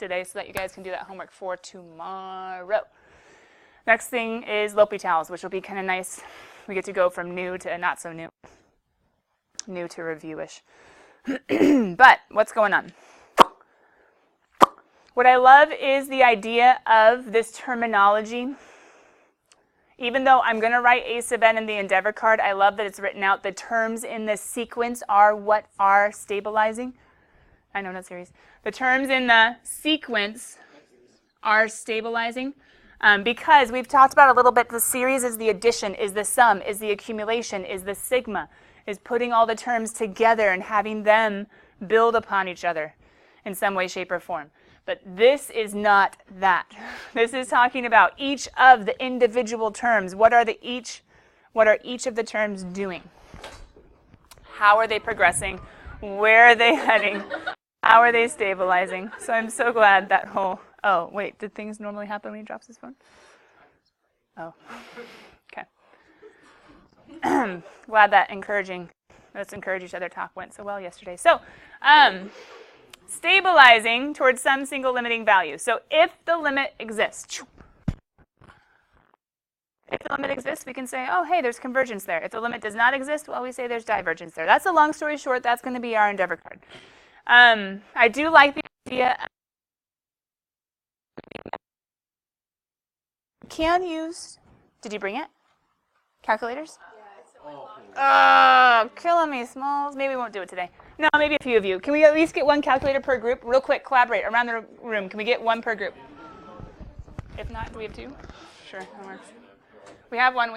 today so that you guys can do that homework for tomorrow. Next thing is L'Hôpital's, which will be kind of nice. We get to go from new to not so new. New to review-ish. But what's going on? What I love is the idea of this terminology. Even though I'm going to write A sub n in the Endeavor card, I love that it's written out. The terms in this sequence are what are stabilizing. I know, not series. The terms in the sequence are stabilizing because we've talked about a little bit, the series is the addition, is the sum, is the accumulation, is the sigma, is putting all the terms together and having them build upon each other in some way, shape, or form. But this is not that. This is talking about each of the individual terms. What are each of the terms doing? How are they progressing? Where are they heading? How are they stabilizing? So I'm so glad that whole, oh, wait, did things normally happen when he drops his phone? Oh, okay. Glad that let's encourage each other talk went so well yesterday. So, stabilizing towards some single limiting value. So if the limit exists, we can say, oh, hey, there's convergence there. If the limit does not exist, well, we say there's divergence there. That's a long story short. That's going to be our Endeavor card. I do like the idea. Can use, did you bring it? Calculators? Oh, killing me, Smalls. Maybe we won't do it today. No, maybe a few of you. Can we at least get one calculator per group? Real quick, collaborate around the room. Can we get one per group? If not, do we have two? Sure, that works. We have one.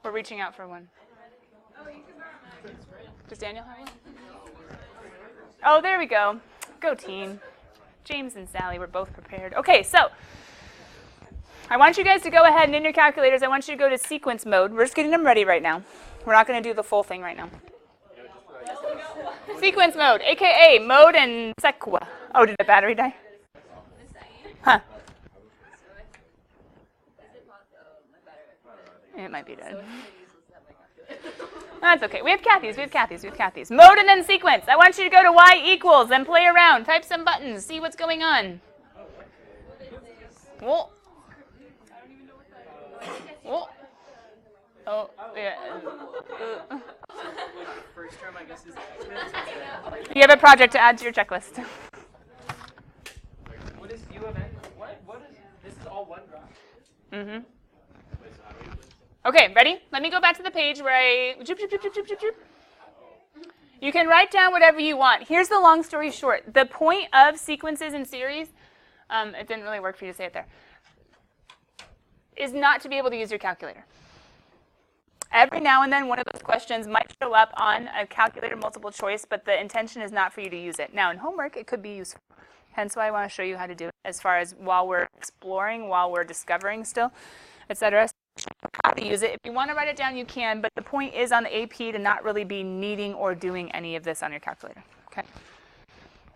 We're reaching out for one. Does Daniel have one? Oh, there we go. Go team. James and Sally were both prepared. Okay, so I want you guys to go ahead and in your calculators, I want you to go to sequence mode. We're just getting them ready right now. We're not going to do the full thing right now. Sequence mode, a.k.a. mode and sequa. Oh, did the battery die? Huh. It might be dead. That's okay. We have Kathy's. Mode and then sequence. I want you to go to y equals, then play around. Type some buttons. See what's going on. Whoa. Whoa. Oh, yeah. You have a project to add to your checklist. What is U of n? What is this? Is all one graph? Mm-hmm. Okay, ready? Let me go back to the page where I... You can write down whatever you want. Here's the long story short. The point of sequences and series, it didn't really work for you to say it there, is not to be able to use your calculator. Every now and then, one of those questions might show up on a calculator multiple choice, but the intention is not for you to use it. Now, in homework, it could be useful. Hence why I want to show you how to do it as far as while we're exploring, while we're discovering still, etc. How to use it. If you want to write it down, you can, but the point is on the AP to not really be needing or doing any of this on your calculator. Okay.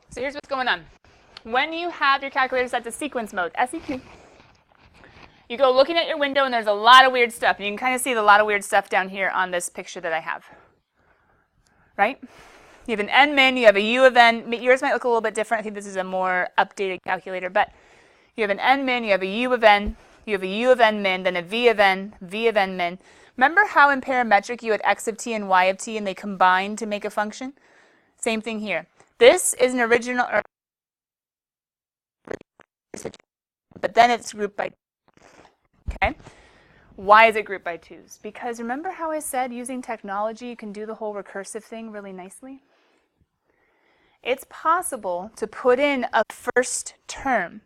So here's what's going on. When you have your calculator set to sequence mode, SEQ, you go looking at your window and there's a lot of weird stuff. And you can kind of see the lot of weird stuff down here on this picture that I have. Right? You have an n min, you have a u of n. Yours might look a little bit different. I think this is a more updated calculator. But you have an n min, you have a u of n, you have a u of n min, then a v of n min. Remember how in parametric you had x of t and y of t and they combined to make a function? Same thing here. This is an original, but then it's grouped by, okay? Why is it grouped by twos? Because remember how I said using technology you can do the whole recursive thing really nicely? It's possible to put in a first term,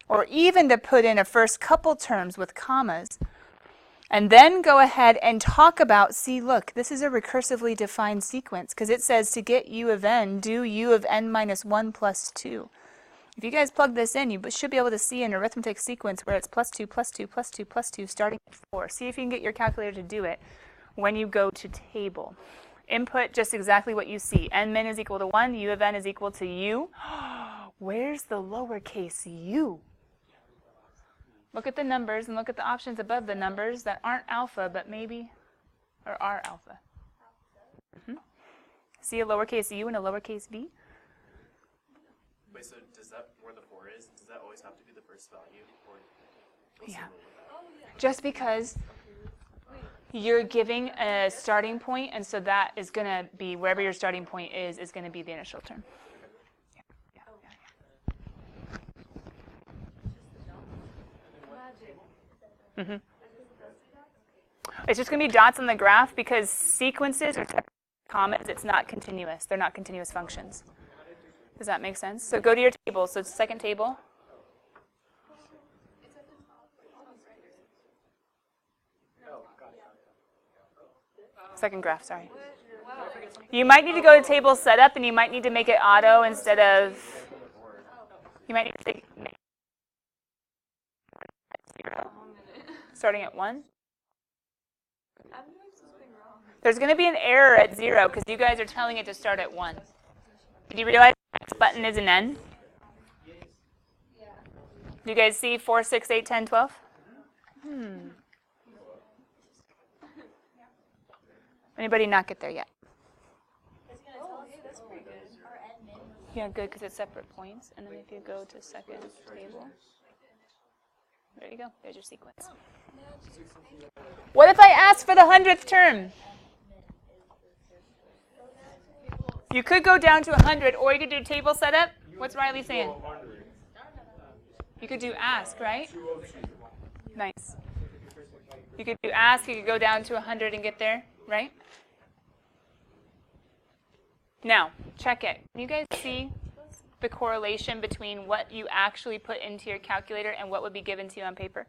or even to put in a first couple terms with commas, and then go ahead and talk about, see, look, this is a recursively defined sequence, because it says to get u of n, do u of n minus 1 plus 2. If you guys plug this in, you should be able to see an arithmetic sequence where it's plus 2, plus 2, plus 2, plus 2, starting at 4. See if you can get your calculator to do it when you go to table. Input just exactly what you see. N min is equal to 1, u of n is equal to u. Where's the lowercase u? Look at the numbers and look at the options above the numbers that aren't alpha, but maybe, or are alpha. See a lowercase u and a lowercase v? Wait, so does that, where the 4 is, does that always have to be the first value? Or what's Yeah. the rule with that? Just because you're giving a starting point, and so that is going to be, wherever your starting point is going to be the initial term. Mm-hmm. It's just going to be dots on the graph because sequences are separate commas. It's not continuous. They're not continuous functions. Does that make sense? So go to your table. So it's second table. Second graph, sorry. You might need to go to table setup, and you might need to make it auto instead of, you might need to take starting at 1. There's going to be an error at 0 because you guys are telling it to start at 1. Did you realize the next button is an N? Do you guys see 4, 6, 8, 10, 12? Anybody not get there yet? Yeah, good, because it's separate points. And then if you go to second table, there you go. There's your sequence. What if I ask for the 100th term? You could go down to 100, or you could do table setup. What's Riley saying? You could do ask, right? Nice. You could do ask. You could go down to 100 and get there, right? Now, check it. Can you guys see the correlation between what you actually put into your calculator and what would be given to you on paper?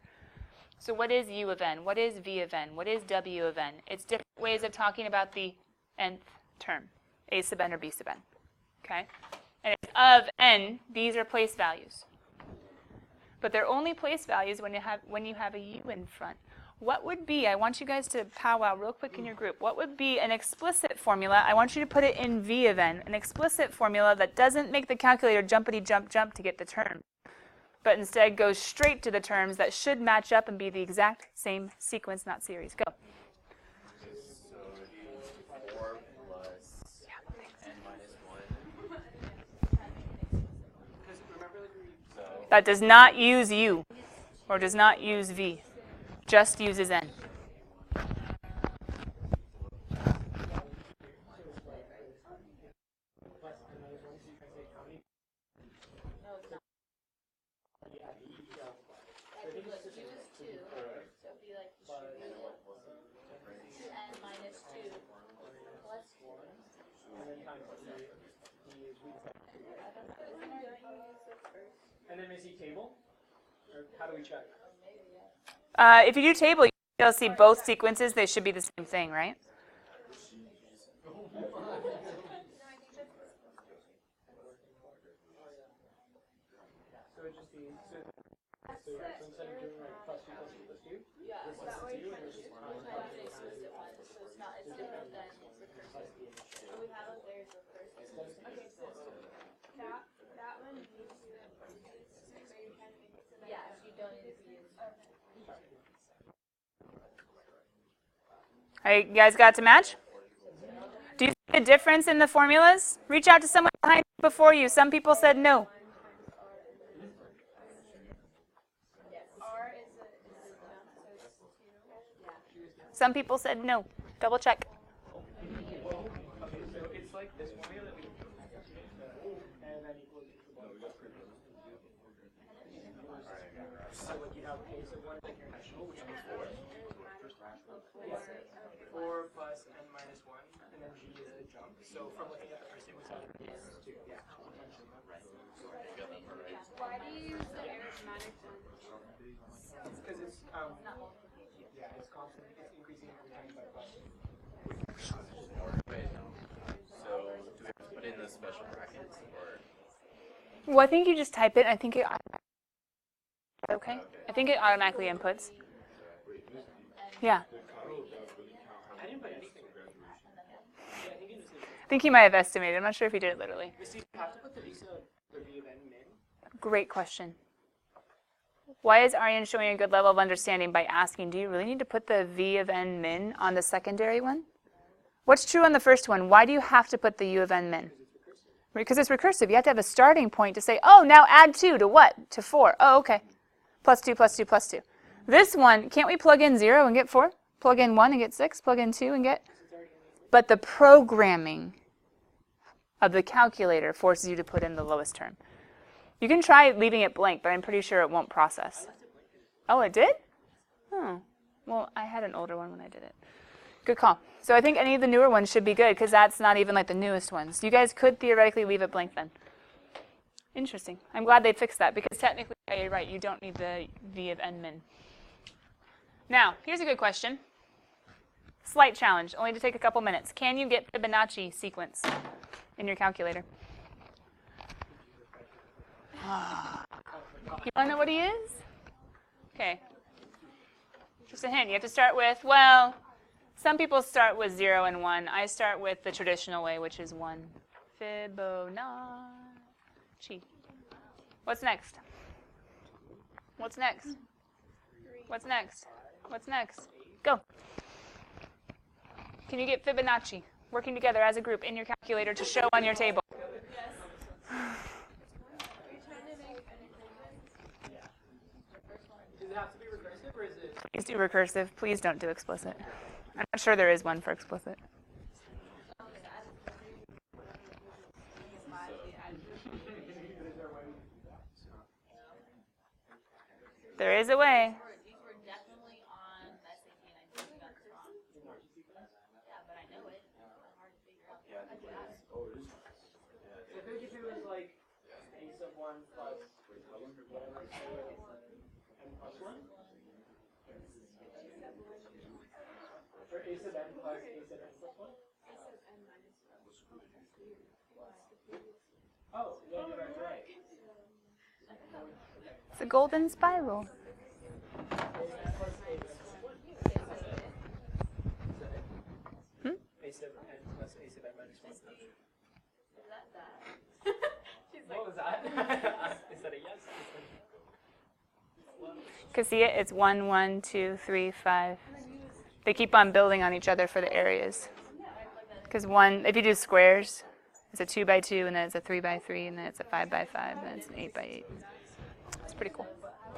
So what is U of n? What is V of n? What is W of n? It's different ways of talking about the nth term, A sub n or B sub n. Okay? And it's of n, these are place values. But they're only place values when you have a U in front. What would be, I want you guys to powwow real quick in your group, what would be an explicit formula? I want you to put it in V of n, an explicit formula that doesn't make the calculator jumpity jump jump to get the term, but instead goes straight to the terms that should match up and be the exact same sequence, not series. Go. So 4 plus n minus 1. That does not use U, or does not use V. Just uses n. And then we see table? Or how do we check? If you do table, you'll see both sequences. They should be the same thing, right? So it just be, so instead of doing like plus 2 plus 2 plus 2? Yeah, so that way you just so it's not, it's different than the first. We have up there is the first. Okay, so that one needs to, yeah, you don't need to use. All right, you guys got to match? Do you see a difference in the formulas? Reach out to someone behind before you. Some people said no. Some people said no. Double check. So it's like this formula that we and then equals so like you have a case of 1 like your initial, which is 4. 4 plus n minus 1, and then g is the jump. So from looking at the first sequence, that is 2. Yeah. Why do you use the arithmetic one? It's because it's yeah, it's constant. It's increasing every time by plus. Wait, so do we have to put in the special brackets or? Well, I think you just type it. I think it. Okay. I think it automatically inputs. Yeah. I didn't put anything. I think he might have estimated. I'm not sure if he did it literally. Do you have to put the visa or V of n min? Great question. Why is Aryan showing a good level of understanding by asking, do you really need to put the V of n min on the secondary one? What's true on the first one? Why do you have to put the U of n min? Because it's recursive. You have to have a starting point to say, oh, now add 2 to what? To 4. Oh, okay. Plus 2, plus 2, plus 2. This one, can't we plug in 0 and get 4? Plug in 1 and get 6? Plug in 2 and get... But the programming of the calculator forces you to put in the lowest term. You can try leaving it blank, but I'm pretty sure it won't process. Oh, it did? Oh. Well, I had an older one when I did it. Good call. So I think any of the newer ones should be good, because that's not even like the newest ones. You guys could theoretically leave it blank then. Interesting. I'm glad they fixed that, because technically, yeah, you're right, you don't need the v of n min. Now, here's a good question. Slight challenge, only to take a couple minutes. Can you get Fibonacci sequence in your calculator? You want to know what he is? Okay. Just a hint. You have to start with, well, some people start with 0 and 1. I start with the traditional way, which is 1. Fibonacci. What's next? What's next? What's next? What's next? Go. Can you get Fibonacci working together as a group in your calculator to show on your table? Does it have to be recursive, or is it? Please do recursive. Please don't do explicit. I'm not sure there is one for explicit. There is a way. These were definitely on SAT and I think that's wrong. Yeah, but I know it. It's hard to figure out. Yeah, I think it is. Oh, it is. I think if it was like a sub 1 plus whatever, n plus 1? Or a sub n plus a sub n plus 1? Oh, yeah, you're right. It's a golden spiral. Hmm? A sub n plus a sub n minus 1. What was that? Is that a yes? Because see it? It's 1, 1, 2, 3, 5. They keep on building on each other for the areas. Because one, if you do squares, it's a 2 by 2, and then it's a 3 by 3, and then it's a 5 by 5, and then it's an 8 by 8. It's pretty cool.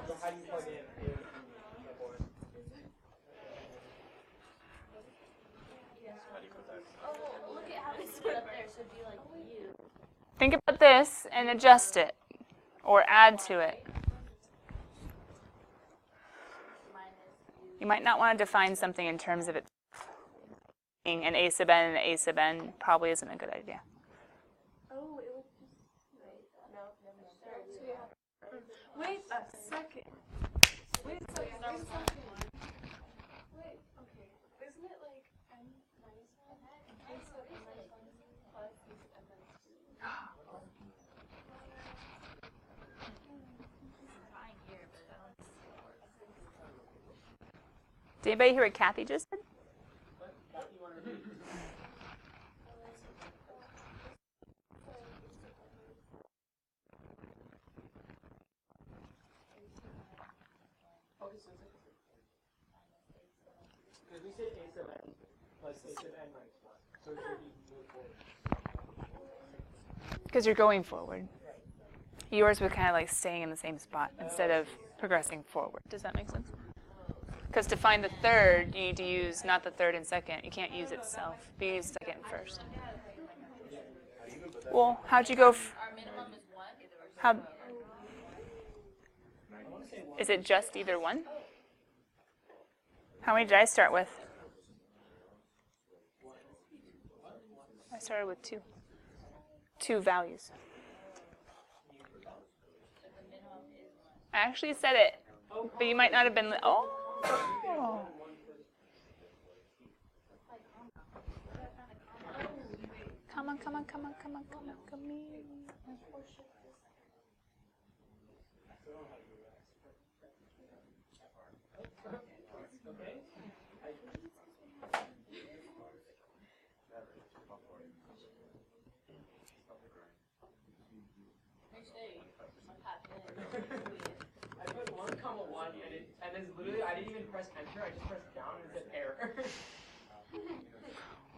So how do you plug in the board? Oh, look at how they split up there. So it'd be like you. Think about this and adjust it, or add to it. You might not want to define something in terms of it being an a sub n and an a sub n probably isn't a good idea. Oh, it would just. Wait a second. Wait a second. Wait, okay. Isn't it like n minus 1? A sub n minus 1 plus a sub n minus 2? Did anybody hear what Kathy just said? Because we said a sub n plus a sub n minus 1. So it should be moved forward. Because you're going forward. Yours was kind of like staying in the same spot instead of progressing forward. Does that make sense? Because to find the third, you need to use not the third and second. You can't use itself. But you use second and first. Well, how'd you go? Our minimum is 1. How? Is it just either one? How many did I start with? I started with 2. 2 values. I actually said it, but you might not have been. Oh. Come on, come on, come on, come on, come on, come on. I put 1, 1, and then literally I didn't even press enter. I just pressed down and it said error.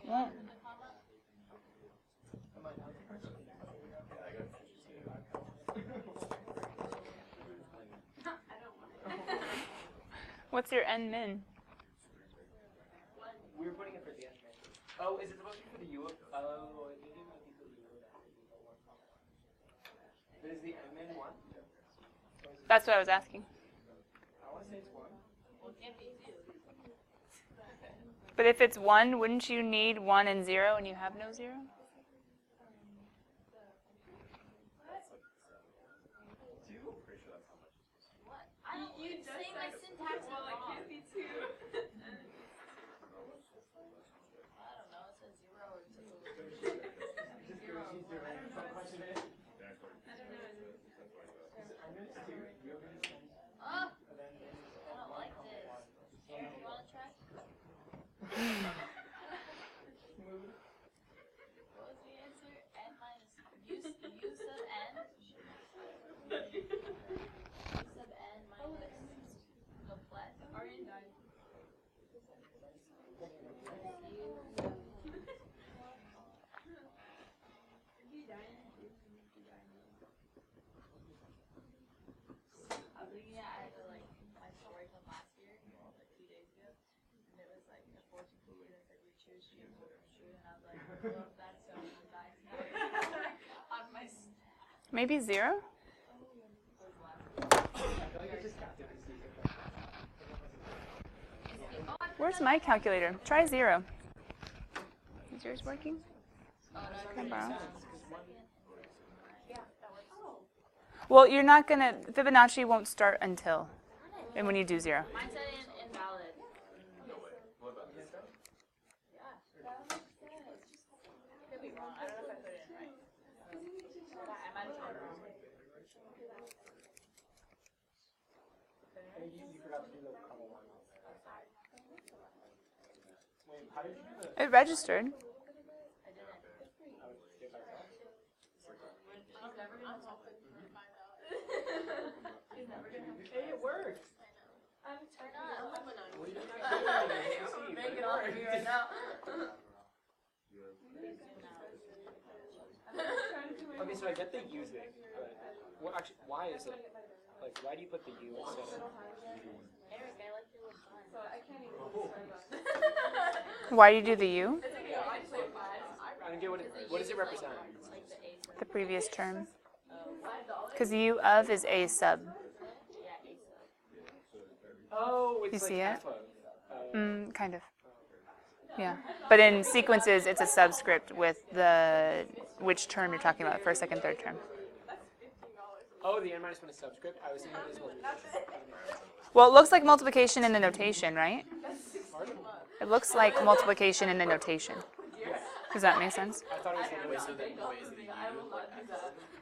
Well, What's your n min? We were putting it for the end. Oh, is it supposed to be for the U of? Oh, it didn't might be for the U of X. But is the n min 1? That's what I was asking. I want to say it's 1. Well, it can't be 2. But if it's 1, wouldn't you need 1 and 0 and you have no 0? What? I don't. You just saying my syntax is wrong. It can't be 2. I don't know. It says 0 or 2. Oh, I don't like this. Here, you want to try? What was the answer? N minus U sub n? U sub n minus the plus. Arian died. I was looking at like my story from last year, like 2 days ago, and it was like a fortune cookie that said you choose stream true, and I was like, well, that's so nice. On my Maybe 0? Where's my calculator? Try 0. Is yours working? Can I borrow? Well, you're not going to, Fibonacci won't start until, and when you do 0. Mine said invalid. Could be wrong. I don't know if I put it in right. I might have put it wrong. You forgot to do the comma 1. Wait, how did you do the? It registered. Hey, it worked. Make it all for me right now. Okay, so I get the U thing, but what actually? Why is it? Like, why do you put the U instead of? Eric, I like your little So fun. I can't even Why do you do the U? I don't get what does it represent? Like the A sub. The previous term. Because U of is A sub. Yeah, A sub. Oh, it's You like see it? half of. Kind of. Yeah. But in sequences, it's a subscript with the which term you're talking about, first, second, third term. Oh, the n minus 1 is subscript. I was thinking it was multiplication. Well, it looks like multiplication in the notation, right? Pardon? It looks like multiplication in the notation. Does that make sense? I thought it was the way. So then, wait, is it a U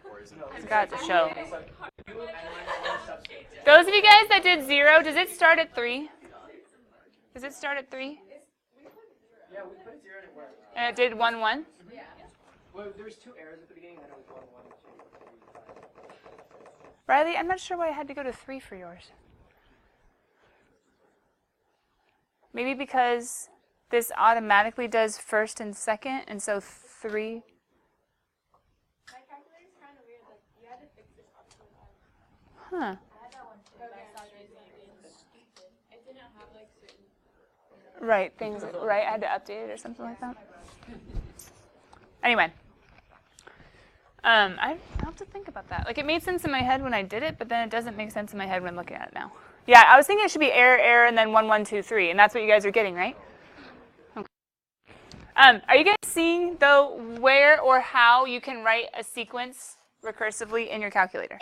or is it? It's got to show. It's like U of n minus 1 subscript. Those of you guys that did 0, does it start at 3? Does it start at 3? Yeah, we put 0 and it worked. And it did 1, 1? Well, there was 2 errors at the beginning, then it was 1, 1, and 2. Riley, I'm not sure why I had to go to 3 for yours. Maybe because this automatically does first and second, and so 3. my calculator's kind of weird. Like you had to fix this up to Huh. I had that one too, but I saw it being stupid. it didn't have like certain. Right, things, right? I had to update it or something like that. Anyway. I have to think about that. Like, it made sense in my head when I did it, but then it doesn't make sense in my head when looking at it now. Yeah, I was thinking it should be error, error, and then 1, 1, 2, 3, and that's what you guys are getting, right? Okay. Are you guys seeing, though, where or how you can write a sequence recursively in your calculator?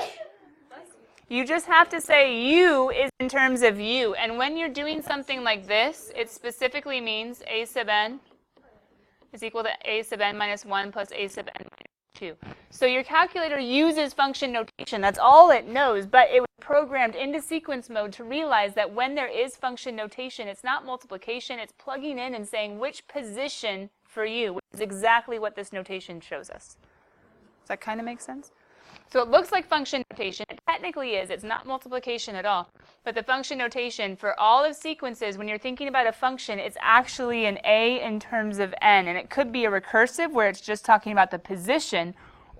You just have to say U is in terms of U, and when you're doing something like this, it specifically means A sub n is equal to A sub n minus 1 plus A sub n minus 2. So your calculator uses function notation. That's all it knows, but it was programmed into sequence mode to realize that when there is function notation, it's not multiplication, it's plugging in and saying which position for you, which is exactly what this notation shows us. Does that kind of make sense? So it looks like function notation. It technically is. It's not multiplication at all. But the function notation for all of sequences, when you're thinking about a function, it's actually an A in terms of n. And it could be a recursive where it's just talking about the position,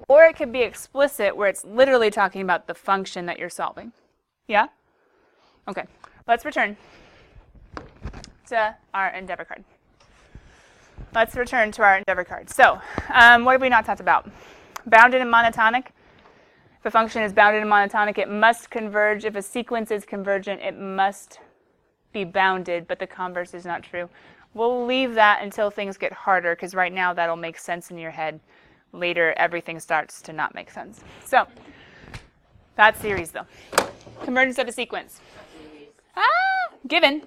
or it could be explicit where it's literally talking about the function that you're solving. Yeah? Okay. Let's return. to our endeavor card. Let's return to our endeavor card. So what have we not talked about? Bounded and monotonic. If a function is bounded and monotonic, it must converge. If a sequence is convergent, it must be bounded, but the converse is not true. We'll leave that until things get harder, because right now that'll make sense in your head. Later, everything starts to not make sense. So that's series, though. Convergence of a sequence. Given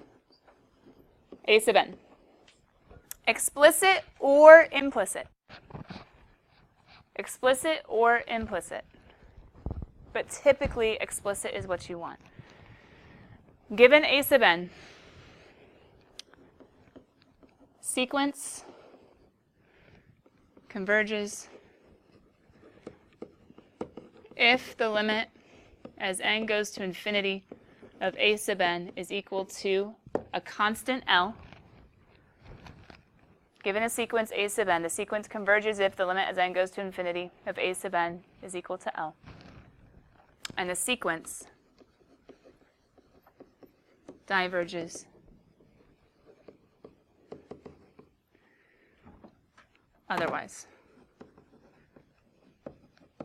a sub n. Explicit or implicit. Explicit or implicit. But typically, explicit is what you want. Given a sub n, sequence converges if the limit as n goes to infinity of a sub n is equal to a constant L. Given a sequence a sub n, the sequence converges if the limit as n goes to infinity of a sub n is equal to L. And the sequence diverges otherwise.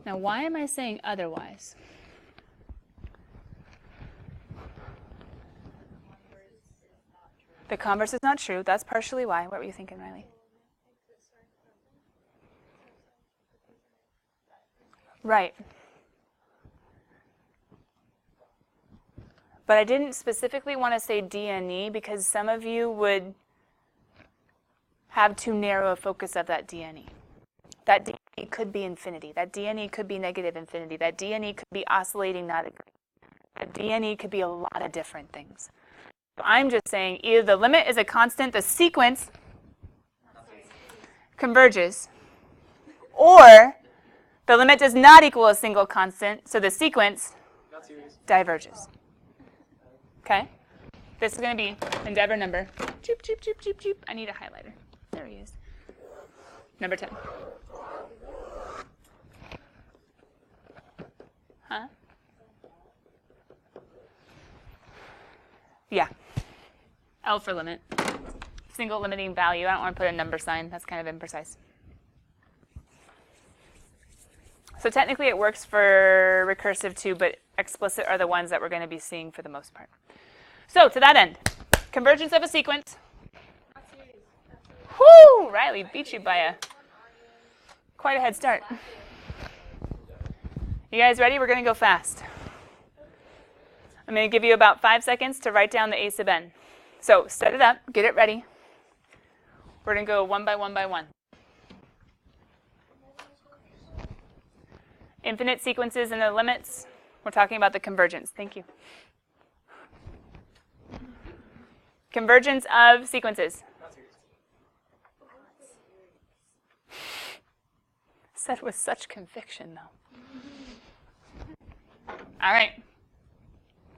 Now, why am I saying otherwise? The converse is not true. That's partially why. What were you thinking, Riley? Right. But I didn't specifically want to say D and E because some of you would have too narrow a focus of that D and E. That D and E could be infinity. That D and E could be negative infinity. That D and E could be oscillating, not agreeing. That D and E could be a lot of different things. So I'm just saying either the limit is a constant, the sequence converges, or the limit does not equal a single constant, so the sequence diverges. Okay? This is going to be endeavor number. Choop, choop, choop, choop, choop. I need a highlighter. There he is. Number 10. Huh? Yeah. L for limit. Single limiting value. I don't want to put a number sign. That's kind of imprecise. So technically it works for recursive too, but explicit are the ones that we're going to be seeing for the most part. So to that end, convergence of a sequence. Whoo! Riley beat you by quite a head start. You guys ready? We're going to go fast. I'm going to give you about 5 seconds to write down the a sub n. So set it up, get it ready. We're going to go one by one by one. Infinite sequences and their limits. We're talking about the convergence. Thank you. Convergence of sequences. Said with such conviction, though. All right.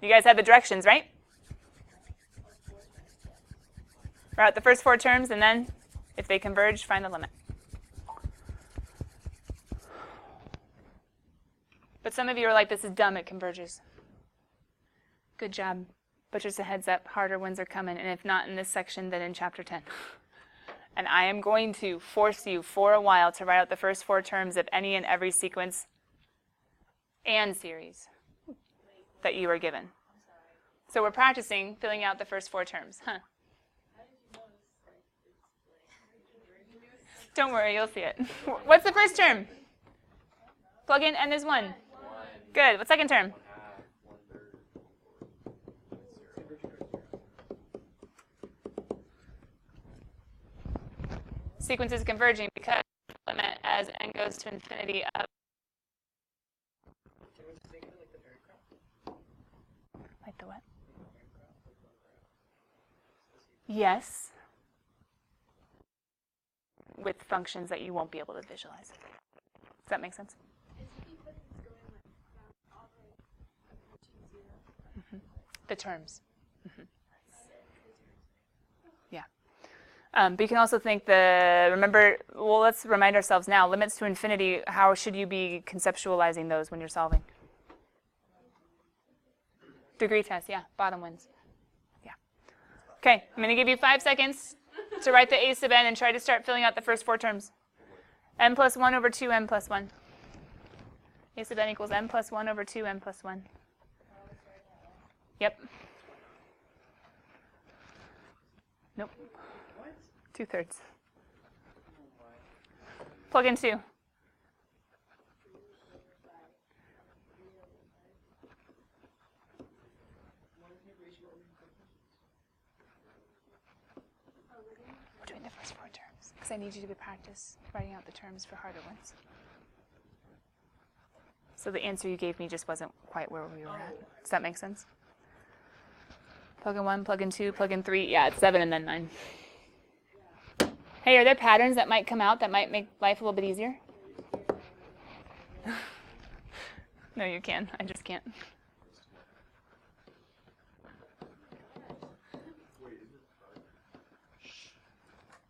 You guys have the directions, right? Write the first 4 terms, and then, if they converge, find the limit. But some of you are like, this is dumb, it converges. Good job. But just a heads up, harder ones are coming, and if not in this section, then in chapter 10. And I am going to force you for a while to write out the first 4 terms of any and every sequence and series that you are given. So we're practicing filling out the first 4 terms. Huh? Don't worry, you'll see it. What's the first term? Plug in n is 1. Good. What's second term? Sequence is converging because the limit as n goes to infinity of. Like the what? Yes. With functions that you won't be able to visualize. Does that make sense? The terms. Yeah. But you can also think remember, well, let's remind ourselves now, limits to infinity, how should you be conceptualizing those when you're solving? Degree test, yeah, bottom wins. Yeah. Okay, I'm going to give you 5 seconds to write the a sub n and try to start filling out the first 4 terms. n plus 1 over 2 n plus 1. A sub n equals n plus 1 over 2 n plus 1. Yep. Nope. 2/3. Plug in 2. We're doing the first 4 terms because I need you to practice writing out the terms for harder ones. So the answer you gave me just wasn't quite where we were at. Does that make sense? Plug in 1, plug in 2, plug in 3. Yeah, it's 7 and then 9. Hey, are there patterns that might come out that might make life a little bit easier? No, you can. I just can't.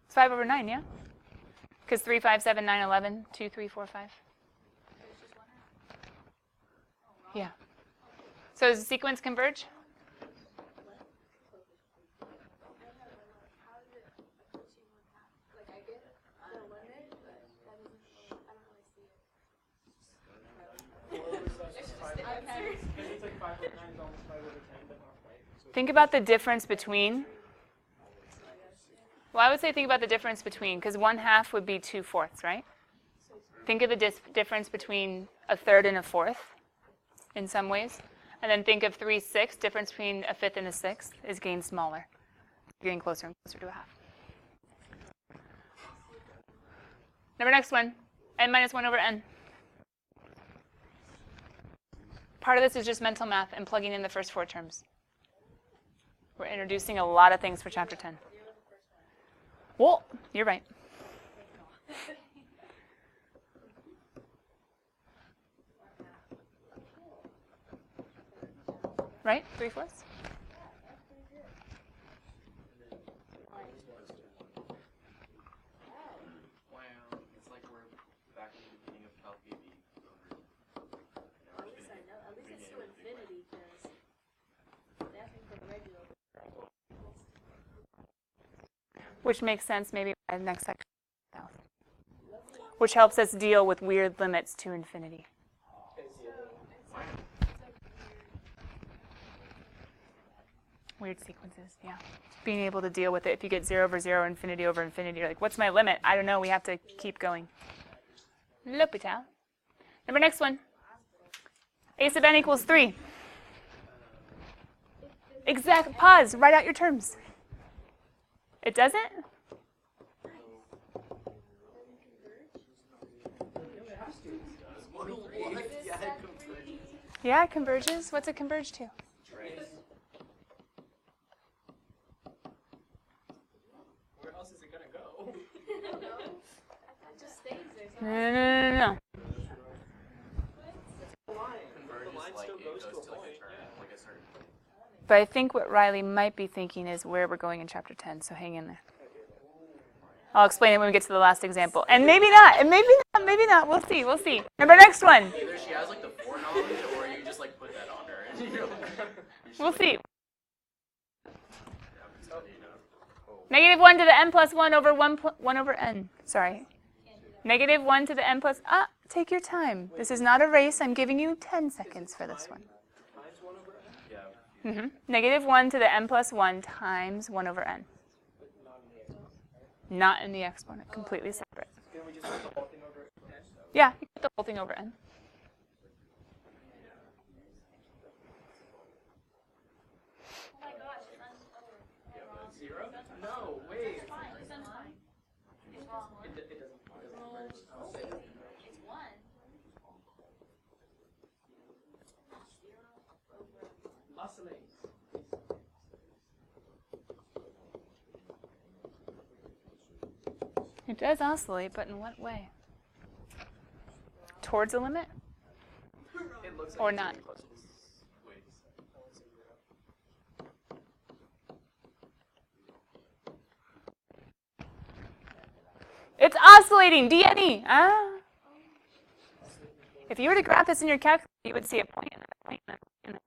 It's 5 over 9, yeah? Because 3, 5, 7, 9, 11, 2, 3, 4, 5. Yeah. So does the sequence converge? Think about the difference between. Well, I would say think about the difference between, because 1/2 would be 2/4, right? Think of the difference between 1/3 and 1/4 in some ways. And then think of 3/6, difference between 1/5 and 1/6 is getting smaller. Getting closer and closer to 1/2. Number next one, n minus 1 over n. Part of this is just mental math and plugging in the first 4 terms. We're introducing a lot of things for chapter 10. Well, you're right. Right? 3/4? Wow, it's like we're back in the beginning of CalcBC. At least it's to infinity, because they asked me for regular. Which makes sense maybe by the next section. Which helps us deal with weird limits to infinity. Weird sequences, yeah. Being able to deal with it. If you get 0 over 0, infinity over infinity, you're like, what's my limit? I don't know. We have to keep going. L'hôpital. Number next one. A sub n equals 3. Exact. Pause. Write out your terms. It doesn't? Yeah, it converges. What's it converge to? Where else is it gonna go? It just stays there. No. The line still goes to a point. But I think what Riley might be thinking is where we're going in chapter 10, so hang in there. I'll explain it when we get to the last example. And maybe not, maybe not. We'll see. Number next one. Either she has like the foreknowledge, or you just like put that on her. And you're like, We'll see. Negative 1 to the n plus 1 over 1 over n. Sorry. Negative 1 to the n plus, take your time. This is not a race. I'm giving you 10 seconds for this one. Negative 1 to the n plus 1 times 1 over n. Not in the exponent, completely separate. Can we just put the whole thing over n? Yeah, you put the whole thing over n. Oh my gosh, it's 0? No, wait. fine. It's fine. It's wrong. It doesn't converge. It's 1. Oscillate. It does oscillate, but in what way? Towards a limit? It looks like Or it's not? getting close. It's oscillating, DNE. If you were to graph this in your calculator, you would see a point and a point and a point.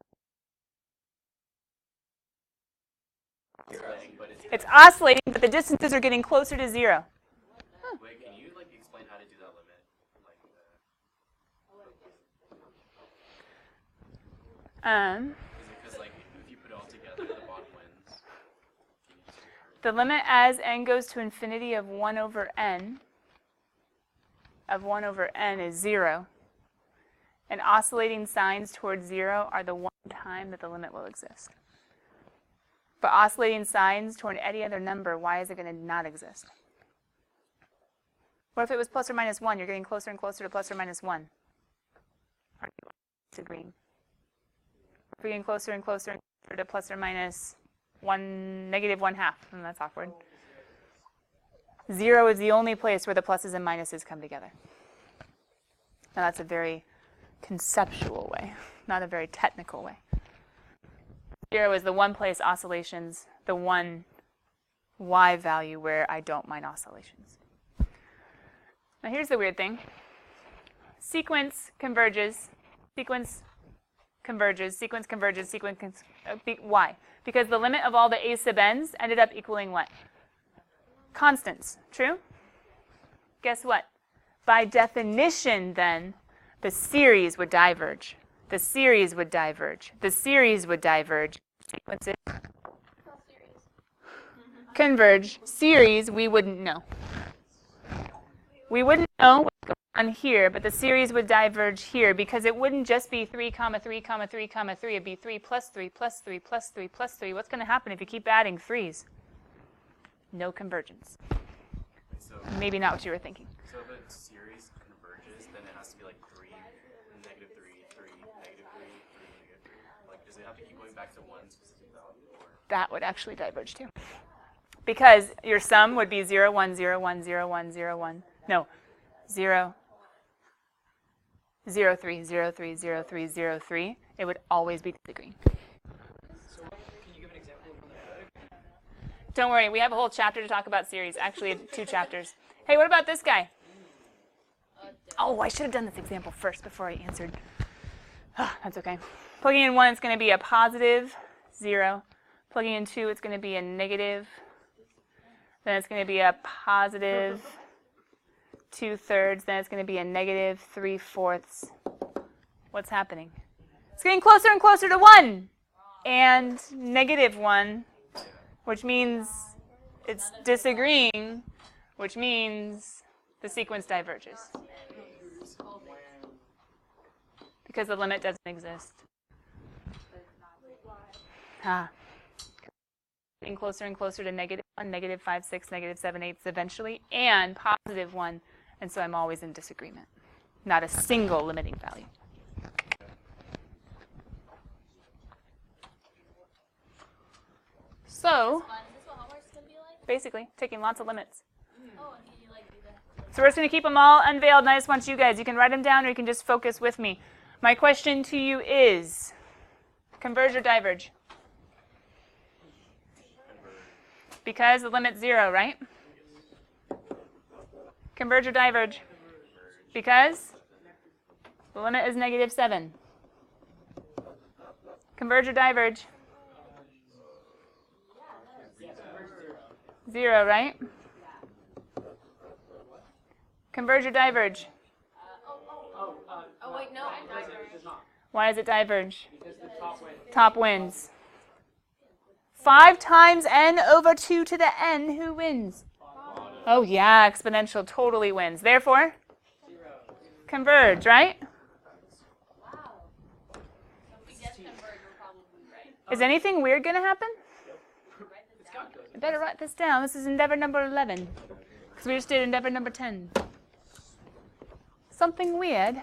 but It's oscillating, but the distances are getting closer to 0. Wait, can you like explain how to do that limit? Is it because like if you put it all together, the bottom wins? The limit as n goes to infinity of 1 over n is 0. And oscillating signs towards 0 are the one time that the limit will exist. But oscillating signs toward any other number, why is it going to not exist? What if it was plus or minus 1? You're getting closer and closer to plus or minus 1. Are you disagreeing? If we're getting closer and closer to plus or minus 1, negative 1/2, and that's awkward. 0 is the only place where the pluses and minuses come together. Now that's a very conceptual way, not a very technical way. 0 is the one place oscillations, the one y value where I don't mind oscillations. Now here's the weird thing. Sequence converges, sequence converges, sequence converges, sequence why? Because the limit of all the a sub n's ended up equaling what? Constants, true? Guess what? By definition, then, the series would diverge. The series would diverge. The series would diverge. Sequences converge. Series, we wouldn't know. We wouldn't know what's going on here, but the series would diverge here because it wouldn't just be 3, 3, 3, 3. It'd be 3 plus 3 plus 3 plus 3 plus 3. What's going to happen if you keep adding 3's? No convergence. So Maybe not what you were thinking. So if a series converges, then it has to be like 3, negative 3, 3, negative 3, 3, negative 3. Like, does it have to keep going back to one specific value? Or? That would actually diverge too. Because your sum would be 0, 1, 0, 1, 0, 1, 0, 1. No, 0, 0, 3, 0, 3, 0, 3, 0, 3. It would always be disagreeing. So can you give an example of that? Don't worry, we have a whole chapter to talk about series. Actually, 2 chapters. Hey, what about this guy? Oh, I should have done this example first before I answered. That's okay. Plugging in 1, it's going to be a positive 0. Plugging in 2, it's going to be a negative. Then it's going to be a positive 2/3. Then it's going to be a negative 3/4. What's happening? It's getting closer and closer to 1. And negative 1, which means it's disagreeing, which means the sequence diverges. Because the limit doesn't exist. Getting closer and closer to negative 1, negative 5, 6, negative 7, 8 eventually, and positive 1. And so I'm always in disagreement. Not a single limiting value. So, basically, taking lots of limits. So we're just going to keep them all unveiled, and I just want you guys, you can write them down or you can just focus with me. My question to you is, converge or diverge? Because the limit's 0, right? Converge or diverge? Because the limit is negative 7. Converge or diverge? 0, right? Converge or diverge? Oh wait, no. Why does it diverge? Because the top wins. Top wins. 5 times n over 2 to the n, who wins? Oh yeah, exponential totally wins. Therefore, converge, right? Is anything weird going to happen? I better write this down. This is endeavor number 11. Because we just did endeavor number 10. Something weird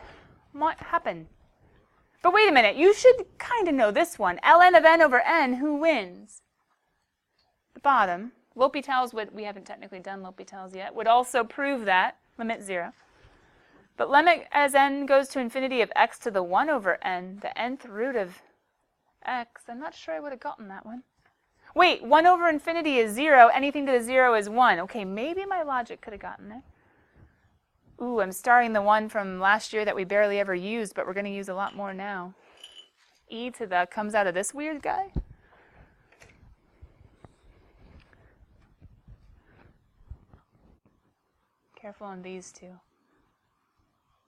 might happen. But wait a minute, you should kind of know this one. ln of n over n, who wins? The bottom. L'Hopital's would, we haven't technically done L'Hopital's yet, would also prove that, limit 0. But limit as n goes to infinity of x to the 1 over n, the nth root of x, I'm not sure I would have gotten that one. Wait, 1 over infinity is 0, anything to the 0 is 1. Okay, maybe my logic could have gotten there. Ooh, I'm starring the one from last year that we barely ever used, but we're going to use a lot more now. E to the comes out of this weird guy. Careful on these two.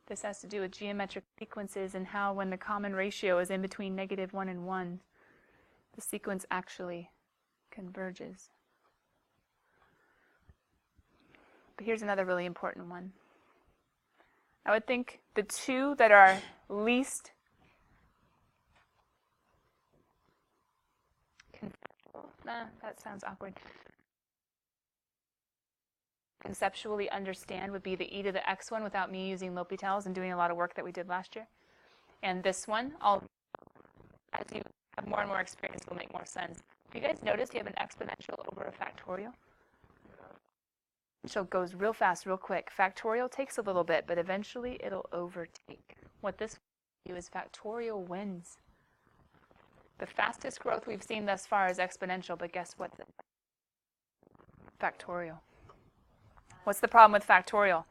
This has to do with geometric sequences and how when the common ratio is in between -1 and 1, the sequence actually converges. But here's another really important one. I would think the two that are least conceptual, that sounds awkward. Conceptually understand would be the e to the x one without me using L'Hopital's and doing a lot of work that we did last year. And this one, as you have more and more experience, will make more sense. If you guys notice, you have an exponential over a factorial. Exponential goes real fast, real quick. Factorial takes a little bit, but eventually it'll overtake. What this will do is factorial wins. The fastest growth we've seen thus far is exponential, but guess what? Factorial. What's the problem with factorial?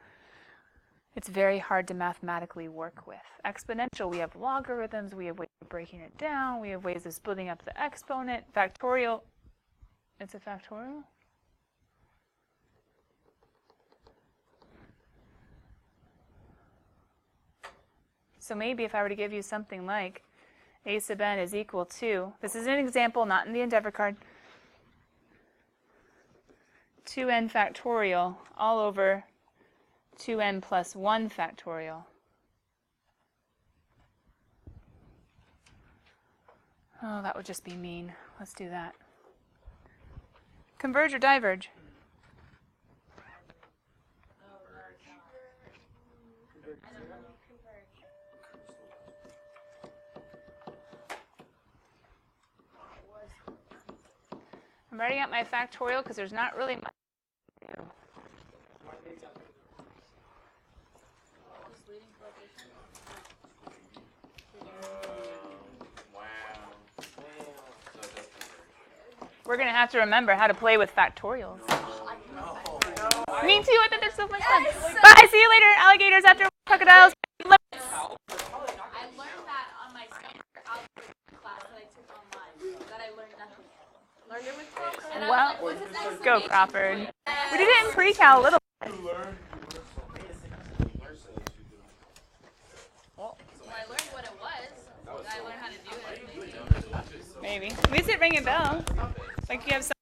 It's very hard to mathematically work with. Exponential, we have logarithms, we have ways of breaking it down, we have ways of splitting up the exponent. Factorial, it's a factorial? So maybe if I were to give you something like a sub n is equal to, this is an example, not in the Endeavor card, 2n factorial all over 2n plus 1 factorial. Oh, that would just be mean. Let's do that. Converge or diverge? I'm writing out my factorial because there's not really much to do. We're going to have to remember how to play with factorials. Me too, I thought they're so much fun. Bye, see you later, alligators after crocodiles. I learned that on my standard algebra class that I took online. That I learned nothing. Learned it with Crawford. Well, go Crawford. We did it in pre-cal a little bit. Well, I learned what it was. I learned how to do it. Maybe. At least it rang a bell. Like you have some